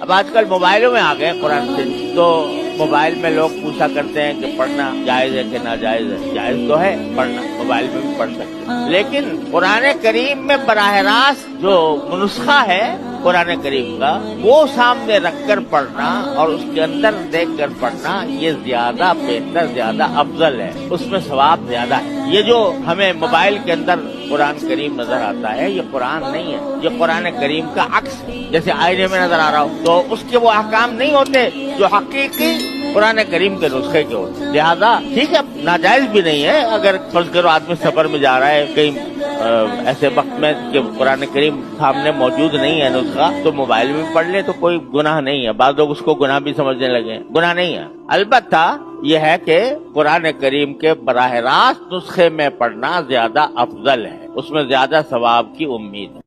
اب آج کل موبائلوں میں آ گئے قرآن شریف، تو موبائل میں لوگ پوچھا کرتے ہیں کہ پڑھنا جائز ہے کہ ناجائز ہے۔ جائز تو ہے پڑھنا، موبائل میں بھی پڑھ سکتے ہیں، لیکن قرآن کریم میں براہ راست جو نسخہ ہے قرآن کریم کا وہ سامنے رکھ کر پڑھنا اور اس کے اندر دیکھ کر پڑھنا یہ زیادہ بہتر، زیادہ افضل ہے، اس میں ثواب زیادہ ہے۔ یہ جو ہمیں موبائل کے اندر قرآن کریم نظر آتا ہے یہ قرآن نہیں ہے، یہ قرآن کریم کا عکس ہے، جیسے آئینے میں نظر آ رہا ہو، تو اس کے وہ احکام نہیں ہوتے جو حقیقی قرآن کریم کے نسخے کے ہوتے۔ لہذا ٹھیک ہے، ناجائز بھی نہیں ہے اگر فرض کرو آدمی سفر میں جا رہا ہے کہیں ایسے وقت میں کہ قرآن کریم سامنے موجود نہیں ہے نسخہ، تو موبائل میں پڑھ لے تو کوئی گناہ نہیں ہے۔ بعض لوگ اس کو گناہ بھی سمجھنے لگے ہیں، گناہ نہیں ہے۔ البتہ یہ ہے کہ قرآن کریم کے براہ راست نسخے میں پڑھنا زیادہ افضل ہے، اس میں زیادہ ثواب کی امید ہے۔